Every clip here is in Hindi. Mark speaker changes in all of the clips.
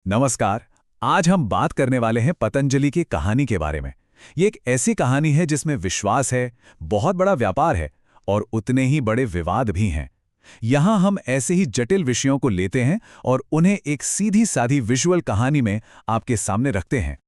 Speaker 1: नमस्कार। आज हम बात करने वाले हैं पतंजलि की कहानी के बारे में। ये एक ऐसी कहानी है जिसमें विश्वास है, बहुत बड़ा व्यापार है और उतने ही बड़े विवाद भी हैं। यहाँ हम ऐसे ही जटिल विषयों को लेते हैं और उन्हें एक सीधी-सादी विजुअल कहानी में आपके सामने रखते हैं।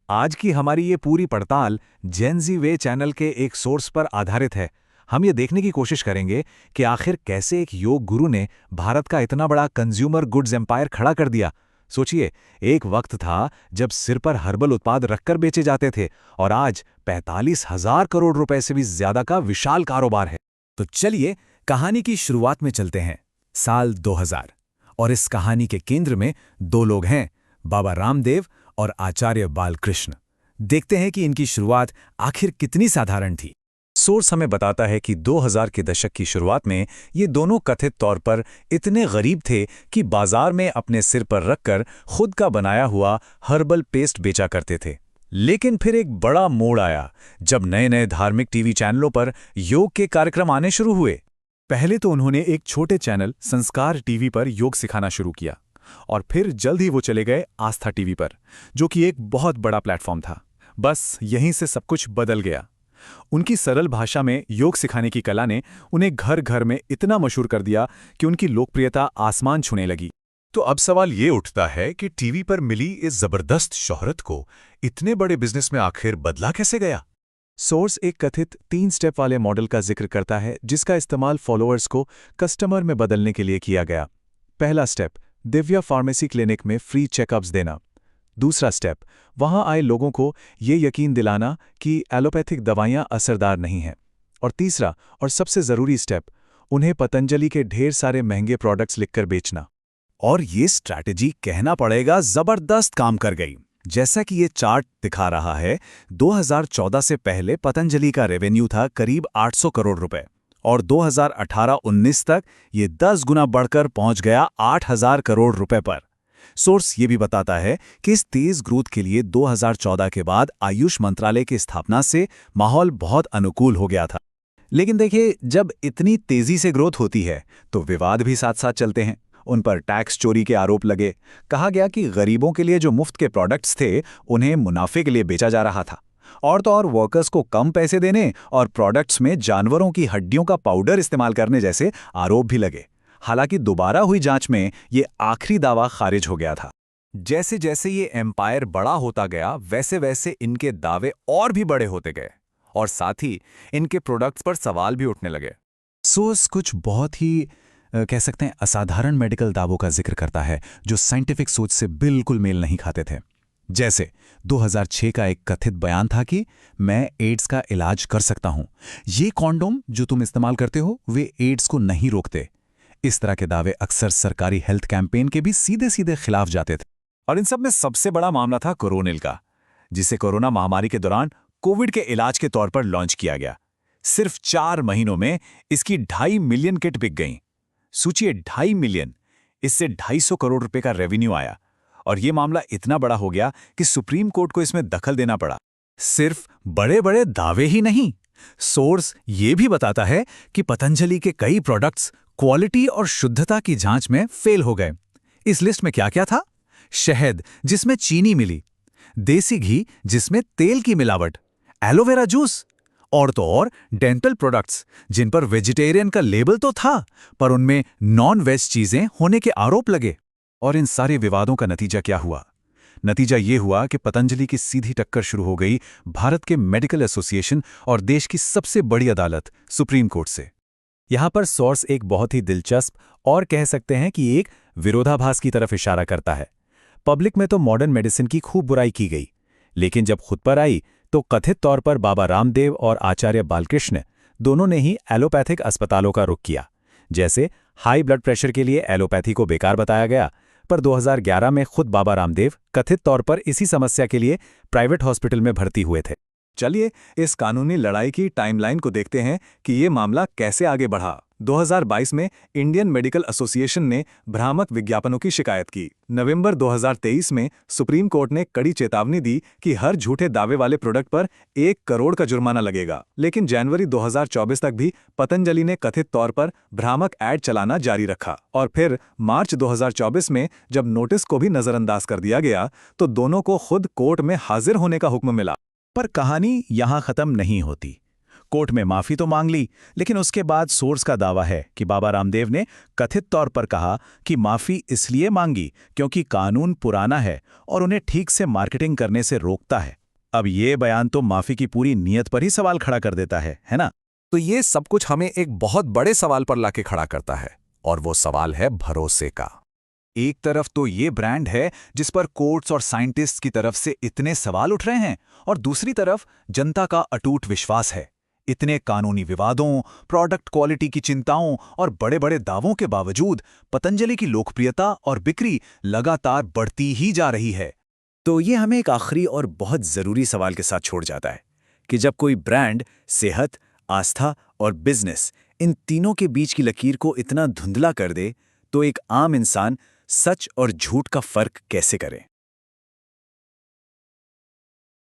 Speaker 1: आज की हमारी ये पूरी पड़ताल जेन ज़ी वे चैनल के एक सोर्स पर आधारित है। हम ये देखने की कोशिश करेंगे कि आखिर कैसे एक योग गुरु ने भारत का इतना बड़ा कंज्यूमर गुड्स एम्पायर खड़ा कर दिया। सोचिए, एक वक्त था जब सिर पर हर्बल उत्पाद रखकर बेचे जाते थे और आज 45,000 करोड़ रुपए से भी ज्यादा का विशाल कारोबार है। तो चलिए कहानी की शुरुआत में चलते हैं। साल 2000 और इस कहानी के केंद्र में दो लोग हैं, बाबा रामदेव और आचार्य बालकृष्ण। देखते हैं कि इनकी शुरुआत आखिर कितनी साधारण थी। सोर्स हमें बताता है कि 2000 के दशक की शुरुआत में ये दोनों कथित तौर पर इतने गरीब थे कि बाजार में अपने सिर पर रखकर खुद का बनाया हुआ हर्बल पेस्ट बेचा करते थे। लेकिन फिर एक बड़ा मोड़ आया जब नए नए धार्मिक टीवी चैनलों पर योग के कार्यक्रम आने शुरू हुए। पहले तो उन्होंने एक छोटे चैनल संस्कार टीवी पर योग सिखाना शुरू किया और फिर जल्द ही वो चले गए आस्था टीवी पर, जो कि एक बहुत बड़ा प्लेटफॉर्म था। बस यहीं से सब कुछ बदल गया। उनकी सरल भाषा में योग सिखाने की कला ने उन्हें घर घर में इतना मशहूर कर दिया कि उनकी लोकप्रियता आसमान छूने लगी।
Speaker 2: तो अब सवाल ये उठता है कि टीवी पर मिली इस जबरदस्त शोहरत को इतने बड़े बिजनेस में आखिर बदला कैसे गया।
Speaker 1: सोर्स एक कथित 3 स्टेप वाले मॉडल का जिक्र करता है जिसका इस्तेमाल फॉलोअर्स को कस्टमर में बदलने के लिए किया गया। पहला स्टेप, दिव्या फार्मेसी क्लिनिक में फ्री चेकअप्स देना। दूसरा स्टेप, वहां आए लोगों को ये यकीन दिलाना कि एलोपैथिक दवाइयां असरदार नहीं हैं। और तीसरा और सबसे ज़रूरी स्टेप, उन्हें पतंजलि के ढेर सारे महंगे प्रोडक्ट्स लिखकर बेचना। और ये स्ट्रैटेजी कहना पड़ेगा ज़बरदस्त काम कर गई। जैसा कि ये चार्ट दिखा रहा है, 2014 से पहले पतंजलि का रेवेन्यू था करीब 800 करोड़ रुपए और 2018-19 तक ये 10 गुना बढ़कर पहुंच गया 8,000 करोड़ रुपए पर। सोर्स ये भी बताता है कि इस तेज ग्रोथ के लिए 2014 के बाद आयुष मंत्रालय की स्थापना से माहौल बहुत अनुकूल हो गया था। लेकिन देखिए, जब इतनी तेजी से ग्रोथ होती है तो विवाद भी साथ साथ चलते हैं। उन पर टैक्स चोरी के आरोप लगे। कहा गया कि गरीबों के लिए जो मुफ्त के प्रोडक्ट्स थे उन्हें मुनाफे के लिए बेचा जा रहा था। और तो और वर्कर्स को कम पैसे देने और प्रोडक्ट्स में जानवरों की हड्डियों का पाउडर इस्तेमाल करने जैसे आरोप भी लगे। हालांकि दोबारा हुई जांच में ये आखिरी दावा खारिज हो गया था। जैसे जैसे ये एम्पायर बड़ा होता गया वैसे वैसे इनके दावे और भी बड़े होते गए और साथ ही इनके प्रोडक्ट्स पर सवाल भी उठने लगे। सोर्स कुछ बहुत ही कह सकते हैं असाधारण मेडिकल दावों का जिक्र करता है जो साइंटिफिक सोच से बिल्कुल मेल नहीं खाते थे। जैसे 2006 का एक कथित बयान था कि मैं एड्स का इलाज कर सकता हूं, ये कॉन्डोम जो तुम इस्तेमाल करते हो वे एड्स को नहीं रोकते। इस तरह के दावे अक्सर सरकारी हेल्थ कैंपेन के भी सीधे सीधे खिलाफ जाते थे। और इन सब में सबसे बड़ा मामला था कोरोनिल का, जिसे कोरोना महामारी के दौरान कोविड के इलाज के तौर पर लॉन्च किया गया। सिर्फ 4 महीनों में इसकी 2.5 मिलियन किट बिक गईं। सोचिए, 2.5 मिलियन, इससे 250 करोड़ रुपए का रेवेन्यू आया। और ये मामला इतना बड़ा हो गया कि सुप्रीम कोर्ट को इसमें दखल देना पड़ा। सिर्फ बड़े बड़े दावे ही नहीं, सोर्स ये भी बताता है कि पतंजलि के कई प्रोडक्ट्स क्वालिटी और शुद्धता की जांच में फेल हो गए। इस लिस्ट में क्या क्या था? शहद जिसमें चीनी मिली, देसी घी जिसमें तेल की मिलावट, एलोवेरा जूस और तो और डेंटल प्रोडक्ट्स जिन पर वेजिटेरियन का लेबल तो था पर उनमें नॉन वेज चीजें होने के आरोप लगे। और इन सारे विवादों का नतीजा क्या हुआ? नतीजा ये हुआ कि पतंजलि की सीधी टक्कर शुरू हो गई भारत के मेडिकल एसोसिएशन और देश की सबसे बड़ी अदालत सुप्रीम कोर्ट से। यहां पर सोर्स एक बहुत ही दिलचस्प और कह सकते हैं कि एक विरोधाभास की तरफ इशारा करता है। पब्लिक में तो मॉडर्न मेडिसिन की खूब बुराई की गई, लेकिन जब खुद पर आई तो कथित तौर पर बाबा रामदेव और आचार्य बालकृष्ण दोनों ने ही एलोपैथिक अस्पतालों का रुख किया। जैसे हाई ब्लड प्रेशर के लिए एलोपैथी को बेकार बताया गया, पर 2011 में खुद बाबा रामदेव कथित तौर पर इसी समस्या के लिए प्राइवेट हॉस्पिटल में भर्ती हुए थे। चलिए इस कानूनी लड़ाई की टाइमलाइन को देखते हैं कि ये मामला कैसे आगे बढ़ा। 2022 में इंडियन मेडिकल एसोसिएशन ने भ्रामक विज्ञापनों की शिकायत की। नवंबर 2023 में सुप्रीम कोर्ट ने कड़ी चेतावनी दी कि हर झूठे दावे वाले प्रोडक्ट पर 1 करोड़ का जुर्माना लगेगा। लेकिन जनवरी 2024 तक भी पतंजलि ने कथित तौर पर भ्रामक ऐड चलाना जारी रखा और फिर मार्च 2024 में जब नोटिस को भी नजरअंदाज कर दिया गया तो दोनों को खुद कोर्ट में हाजिर होने का हुक्म मिला।
Speaker 3: पर कहानी यहां खत्म नहीं होती। कोर्ट में माफी तो मांग ली, लेकिन उसके बाद सोर्स का दावा है कि बाबा रामदेव ने कथित तौर पर कहा कि माफी इसलिए मांगी क्योंकि कानून पुराना है और उन्हें ठीक से मार्केटिंग करने से रोकता है। अब ये बयान तो माफी की पूरी नीयत पर ही सवाल खड़ा कर देता है ना?
Speaker 2: तो ये सब कुछ हमें एक बहुत बड़े सवाल पर लाके खड़ा करता है, और वो सवाल है भरोसे का। एक तरफ तो ये ब्रांड है जिस पर कोर्ट्स और साइंटिस्ट्स की तरफ से इतने सवाल उठ रहे हैं, और दूसरी तरफ जनता का अटूट विश्वास है। इतने कानूनी विवादों, प्रोडक्ट क्वालिटी की चिंताओं और बड़े बड़े दावों के बावजूद पतंजलि की लोकप्रियता और बिक्री लगातार बढ़ती ही जा रही है।
Speaker 3: तो ये हमें एक आखिरी और बहुत ज़रूरी सवाल के साथ छोड़ जाता है कि जब कोई ब्रांड सेहत, आस्था और बिजनेस, इन तीनों के बीच की लकीर को इतना धुंधला कर दे, तो एक आम इंसान सच और झूठ का फर्क कैसे करे?